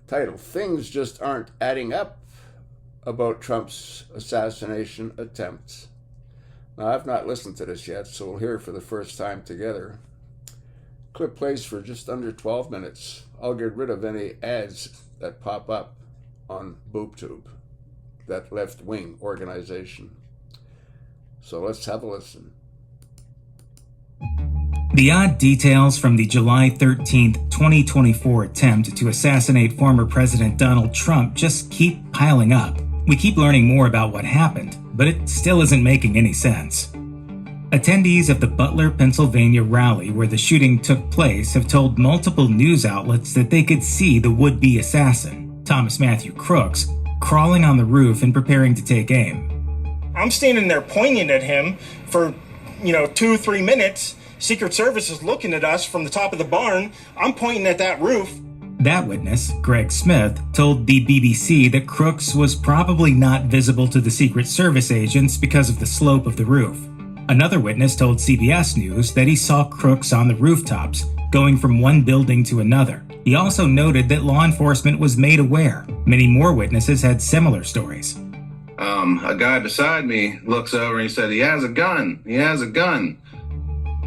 Title: Things Just Aren't Adding Up About Trump's Assassination Attempts. Now, I've not listened to this yet, so we'll hear it for the first time together. Clip plays for just under 12 minutes. I'll get rid of any ads that pop up on BoobTube, that left-wing organization. So let's have a listen. The odd details from the July 13th, 2024 attempt to assassinate former President Donald Trump just keep piling up. We keep learning more about what happened, but it still isn't making any sense. Attendees of the Butler, Pennsylvania rally where the shooting took place have told multiple news outlets that they could see the would-be assassin, Thomas Matthew Crooks, crawling on the roof and preparing to take aim. I'm standing there pointing at him for, 2-3 minutes. Secret Service is looking at us from the top of the barn. I'm pointing at that roof. That witness, Greg Smith, told the BBC that Crooks was probably not visible to the Secret Service agents because of the slope of the roof. Another witness told CBS News that he saw Crooks on the rooftops, going from one building to another. He also noted that law enforcement was made aware. Many more witnesses had similar stories. A guy beside me looks over and he said, "He has a gun. He has a gun."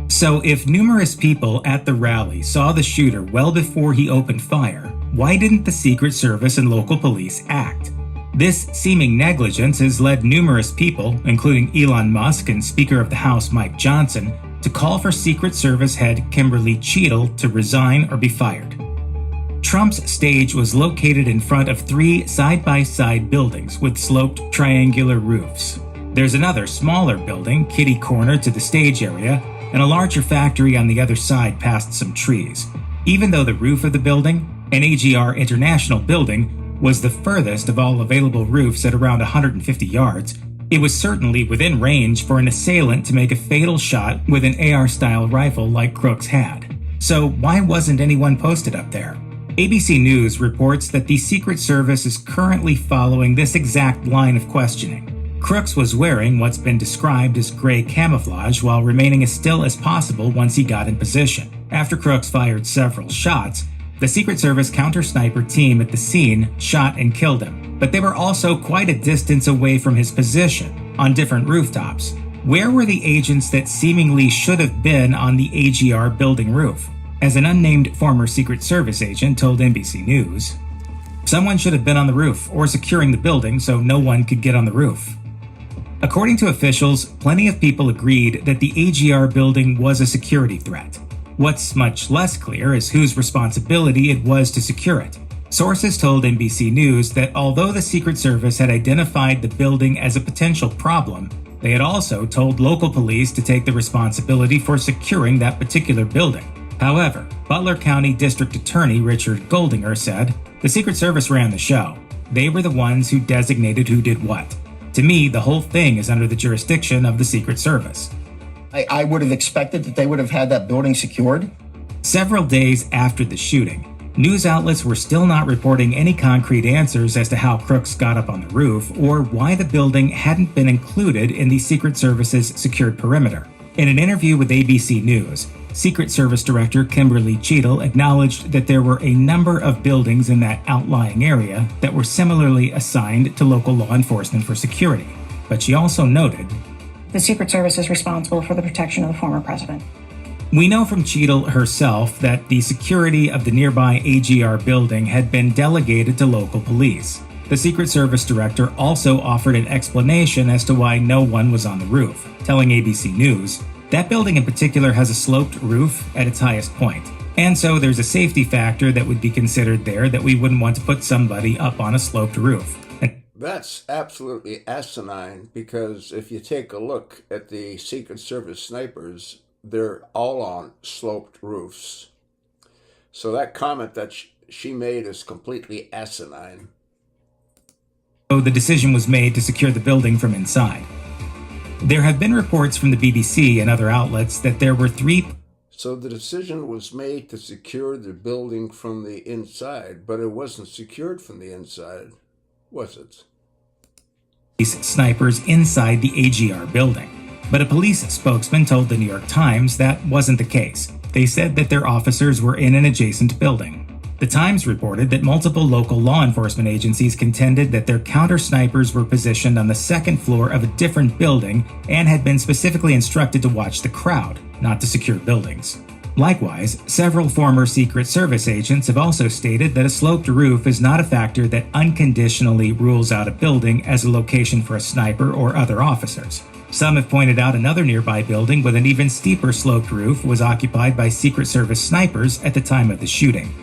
So if numerous people at the rally saw the shooter well before he opened fire, why didn't the Secret Service and local police act? This seeming negligence has led numerous people, including Elon Musk and Speaker of the House Mike Johnson, to call for Secret Service head Kimberly Cheadle to resign or be fired. Trump's stage was located in front of 3 side-by-side buildings with sloped triangular roofs. There's another smaller building, kitty corner to the stage area, and a larger factory on the other side past some trees. Even though the roof of the building, an AGR International building, was the furthest of all available roofs at around 150 yards, it was certainly within range for an assailant to make a fatal shot with an AR-style rifle like Crooks had. So why wasn't anyone posted up there? ABC News reports that the Secret Service is currently following this exact line of questioning. Crooks was wearing what's been described as gray camouflage while remaining as still as possible once he got in position. After Crooks fired several shots, the Secret Service counter-sniper team at the scene shot and killed him, but they were also quite a distance away from his position, on different rooftops. Where were the agents that seemingly should have been on the AGR building roof? As an unnamed former Secret Service agent told NBC News, someone should have been on the roof or securing the building so no one could get on the roof. According to officials, plenty of people agreed that the AGR building was a security threat. What's much less clear is whose responsibility it was to secure it. Sources told NBC News that although the Secret Service had identified the building as a potential problem, they had also told local police to take the responsibility for securing that particular building. However, Butler County District Attorney Richard Goldinger said, "The Secret Service ran the show. They were the ones who designated who did what. To me, the whole thing is under the jurisdiction of the Secret Service." I would have expected that they would have had that building secured. Several days after the shooting, news outlets were still not reporting any concrete answers as to how Crooks got up on the roof or why the building hadn't been included in the Secret Service's secured perimeter. In an interview with ABC News, Secret Service Director Kimberly Cheadle acknowledged that there were a number of buildings in that outlying area that were similarly assigned to local law enforcement for security. But she also noted, "The Secret Service is responsible for the protection of the former president." We know from Cheadle herself that the security of the nearby AGR building had been delegated to local police. The Secret Service director also offered an explanation as to why no one was on the roof, telling ABC News, "That building in particular has a sloped roof at its highest point, and so there's a safety factor that would be considered there that we wouldn't want to put somebody up on a sloped roof." That's absolutely asinine, because if you take a look at the Secret Service snipers, they're all on sloped roofs. So that comment that she made is completely asinine. So the decision was made to secure the building from inside. There have been reports from the BBC and other outlets that there were 3 So the decision was made to secure the building from the inside, but it wasn't secured from the inside, was it? snipers inside the AGR building. But a police spokesman told the New York Times that wasn't the case. They said that their officers were in an adjacent building. The Times reported that multiple local law enforcement agencies contended that their counter-snipers were positioned on the second floor of a different building and had been specifically instructed to watch the crowd, not to secure buildings. Likewise, several former Secret Service agents have also stated that a sloped roof is not a factor that unconditionally rules out a building as a location for a sniper or other officers. Some have pointed out another nearby building with an even steeper sloped roof was occupied by Secret Service snipers at the time of the shooting.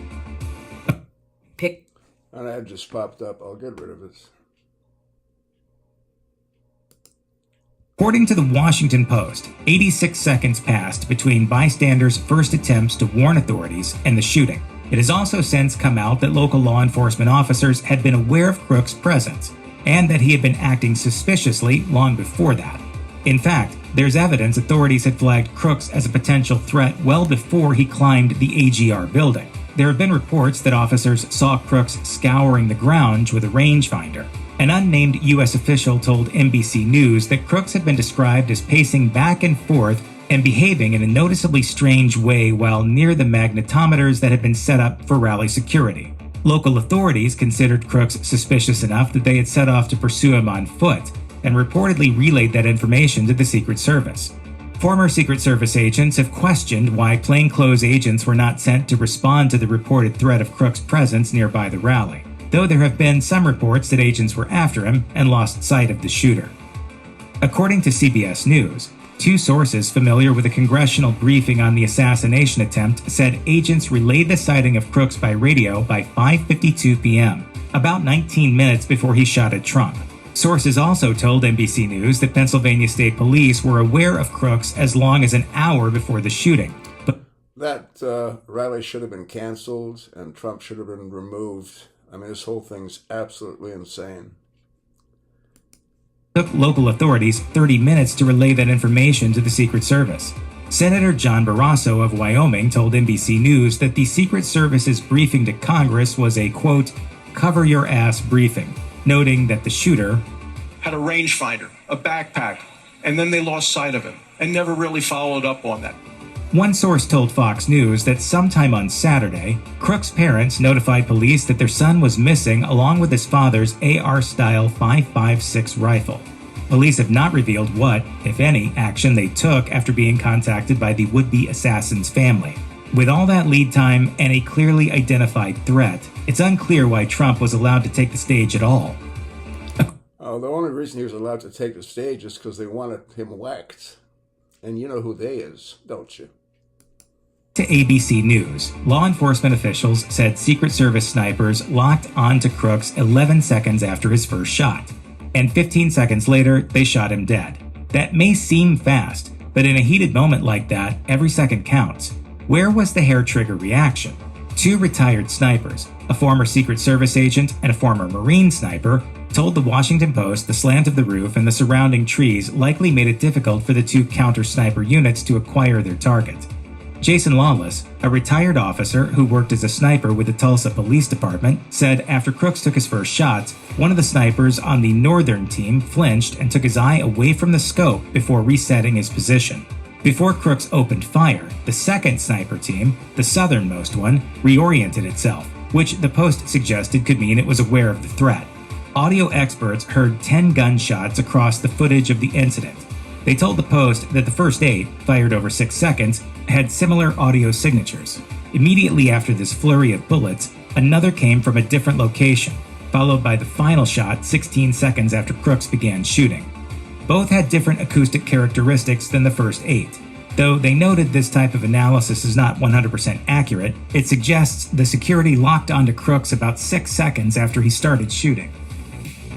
An ad just popped up. I'll get rid of it. According to the Washington Post, 86 seconds passed between bystanders' first attempts to warn authorities and the shooting. It has also since come out that local law enforcement officers had been aware of Crook's presence, and that he had been acting suspiciously long before that. In fact, there's evidence authorities had flagged Crooks as a potential threat well before he climbed the AGR building. There have been reports that officers saw Crooks scouring the grounds with a rangefinder. An unnamed U.S. official told NBC News that Crooks had been described as pacing back and forth and behaving in a noticeably strange way while near the magnetometers that had been set up for rally security. Local authorities considered Crooks suspicious enough that they had set off to pursue him on foot, and reportedly relayed that information to the Secret Service. Former Secret Service agents have questioned why plainclothes agents were not sent to respond to the reported threat of Crook's presence nearby the rally, though there have been some reports that agents were after him and lost sight of the shooter. According to CBS News, two sources familiar with a congressional briefing on the assassination attempt said agents relayed the sighting of Crooks by radio by 5:52 p.m., about 19 minutes before he shot at Trump. Sources also told NBC News that Pennsylvania State Police were aware of Crooks as long as an hour before the shooting. But that rally should have been canceled and Trump should have been removed. I mean, this whole thing's absolutely insane. It took local authorities 30 minutes to relay that information to the Secret Service. Senator John Barrasso of Wyoming told NBC News that the Secret Service's briefing to Congress was a, quote, cover-your-ass briefing, noting that the shooter had a rangefinder, a backpack, and then they lost sight of him and never really followed up on that. One source told Fox News that sometime on Saturday, Crook's parents notified police that their son was missing along with his father's AR-style .556 rifle. Police have not revealed what, if any, action they took after being contacted by the would-be assassin's family. With all that lead time and a clearly identified threat, it's unclear why Trump was allowed to take the stage at all. The only reason he was allowed to take the stage is because they wanted him whacked. And you know who they is, don't you? To ABC News, law enforcement officials said Secret Service snipers locked onto Crooks 11 seconds after his first shot, and 15 seconds later, they shot him dead. That may seem fast, but in a heated moment like that, every second counts. Where was the hair-trigger reaction? Two retired snipers, a former Secret Service agent and a former Marine sniper, told the Washington Post the slant of the roof and the surrounding trees likely made it difficult for the two counter-sniper units to acquire their target. Jason Lawless, a retired officer who worked as a sniper with the Tulsa Police Department, said after Crooks took his first shots, one of the snipers on the northern team flinched and took his eye away from the scope before resetting his position. Before Crooks opened fire, the second sniper team, the southernmost one, reoriented itself, which the Post suggested could mean it was aware of the threat. Audio experts heard 10 gunshots across the footage of the incident. They told the Post that the first 8, fired over 6 seconds, had similar audio signatures. Immediately after this flurry of bullets, another came from a different location, followed by the final shot 16 seconds after Crooks began shooting. Both had different acoustic characteristics than the first 8. Though they noted this type of analysis is not 100% accurate, it suggests the security locked onto Crooks about 6 seconds after he started shooting.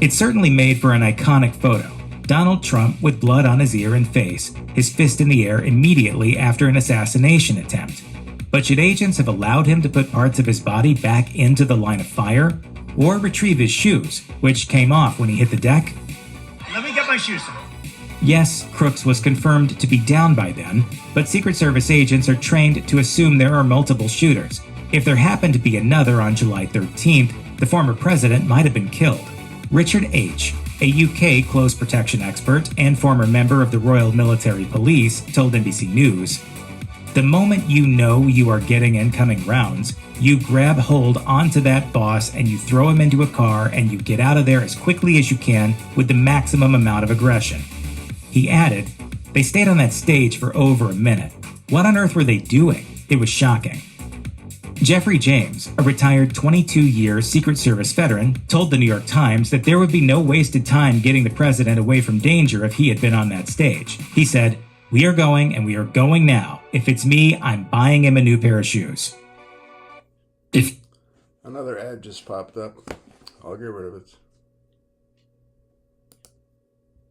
It certainly made for an iconic photo. Donald Trump with blood on his ear and face, his fist in the air immediately after an assassination attempt. But should agents have allowed him to put parts of his body back into the line of fire? Or retrieve his shoes, which came off when he hit the deck? Let me get my shoes on. Yes, Crooks was confirmed to be down by then, but Secret Service agents are trained to assume there are multiple shooters. If there happened to be another on July 13th, the former president might have been killed. Richard H., a UK close protection expert and former member of the Royal Military Police, told NBC News, The moment you know you are getting incoming rounds, you grab hold onto that boss and you throw him into a car and you get out of there as quickly as you can with the maximum amount of aggression. He added, "They stayed on that stage for over a minute. What on earth were they doing? It was shocking." Jeffrey James, a retired 22-year Secret Service veteran, told the New York Times that there would be no wasted time getting the president away from danger if he had been on that stage. He said, "We are going, and we are going now. If it's me, I'm buying him a new pair of shoes." Another ad just popped up. I'll get rid of it.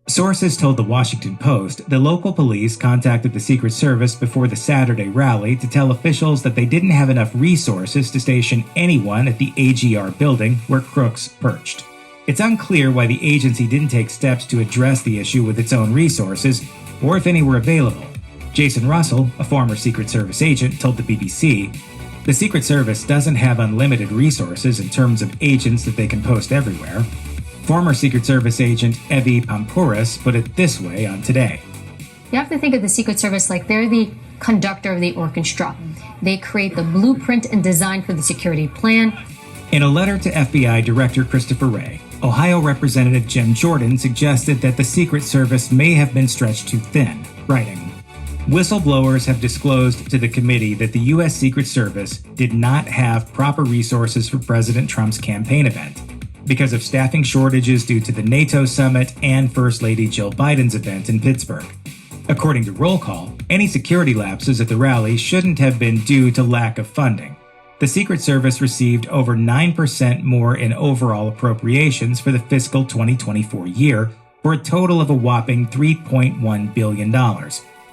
Sources told the Washington Post the local police contacted the Secret Service before the Saturday rally to tell officials that they didn't have enough resources to station anyone at the AGR building where Crooks perched. It's unclear why the agency didn't take steps to address the issue with its own resources, or if any were available. Jason Russell, a former Secret Service agent, told the BBC, "The Secret Service doesn't have unlimited resources in terms of agents that they can post everywhere." Former Secret Service agent Evie Pampouris put it this way on Today. You have to think of the Secret Service like they're the conductor of the orchestra. They create the blueprint and design for the security plan. In a letter to FBI Director Christopher Wray, Ohio Representative Jim Jordan suggested that the Secret Service may have been stretched too thin, writing, "Whistleblowers have disclosed to the committee that the U.S. Secret Service did not have proper resources for President Trump's campaign event because of staffing shortages due to the NATO summit and First Lady Jill Biden's event in Pittsburgh. According to Roll Call, any security lapses at the rally shouldn't have been due to lack of funding. The Secret Service received over 9% more in overall appropriations for the fiscal 2024 year, for a total of a whopping $3.1 billion,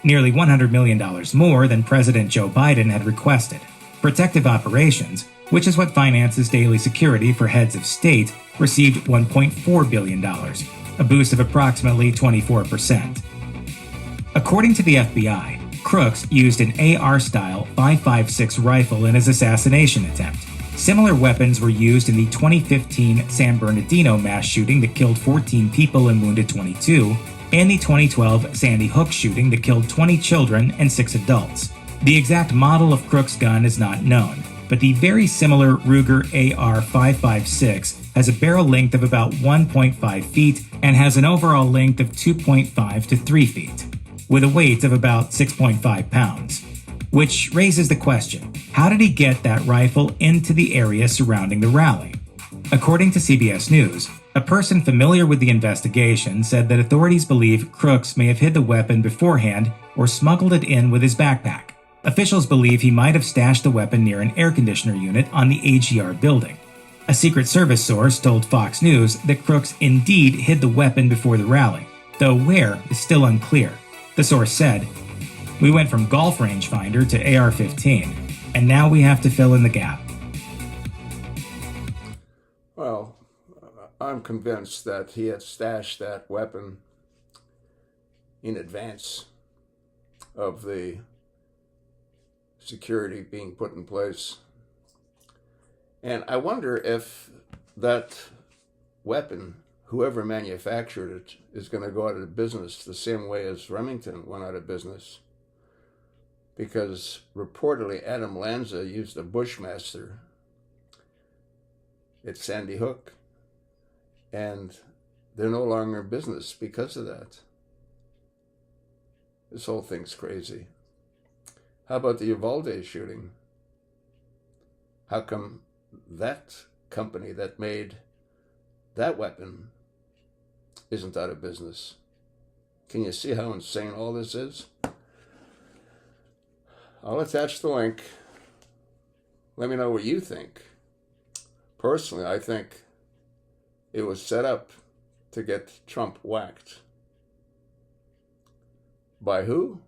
nearly $100 million more than President Joe Biden had requested. Protective operations, which is what finances daily security for heads of state, received $1.4 billion, a boost of approximately 24%. According to the FBI, Crooks used an AR-style .556 rifle in his assassination attempt. Similar weapons were used in the 2015 San Bernardino mass shooting that killed 14 people and wounded 22, and the 2012 Sandy Hook shooting that killed 20 children and 6 adults. The exact model of Crooks' gun is not known, but the very similar Ruger AR-556 has a barrel length of about 1.5 feet and has an overall length of 2.5 to 3 feet, with a weight of about 6.5 pounds. Which raises the question, how did he get that rifle into the area surrounding the rally? According to CBS News, a person familiar with the investigation said that authorities believe Crooks may have hid the weapon beforehand or smuggled it in with his backpack. Officials believe he might have stashed the weapon near an air conditioner unit on the AGR building. A Secret Service source told Fox News that Crooks indeed hid the weapon before the rally, though where is still unclear. The source said, "We went from golf rangefinder to AR-15, and now we have to fill in the gap." Well, I'm convinced that he had stashed that weapon in advance of the security being put in place. And I wonder if that weapon, whoever manufactured it, is going to go out of business the same way as Remington went out of business. Because reportedly Adam Lanza used a Bushmaster at Sandy Hook, and they're no longer in business because of that. This whole thing's crazy. How about the Uvalde shooting? How come that company that made that weapon isn't out of business? Can you see how insane all this is? I'll attach the link. Let me know what you think. Personally, I think it was set up to get Trump whacked. By who?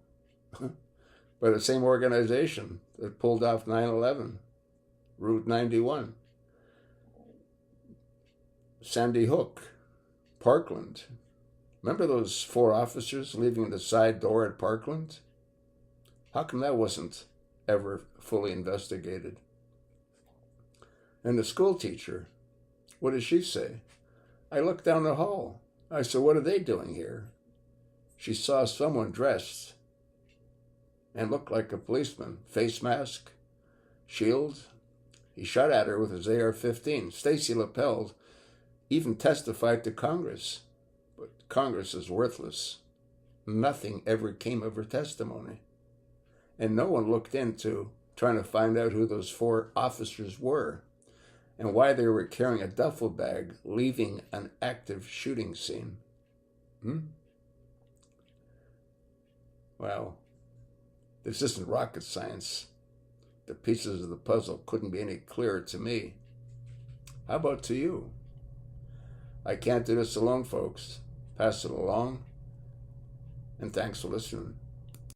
By the same organization that pulled off 9/11, Route 91, Sandy Hook, Parkland. Remember those 4 officers leaving the side door at Parkland? How come that wasn't ever fully investigated? And the school teacher, what did she say? I looked down the hall. I said, what are they doing here? She saw someone dressed and looked like a policeman. Face mask, shield. He shot at her with his AR-15. Stacy Lapel even testified to Congress, but Congress is worthless. Nothing ever came of her testimony. And no one looked into trying to find out who those 4 officers were and why they were carrying a duffel bag leaving an active shooting scene. Well, this isn't rocket science. The pieces of the puzzle couldn't be any clearer to me. How about to you? I can't do this alone, folks. Pass it along, and thanks for listening.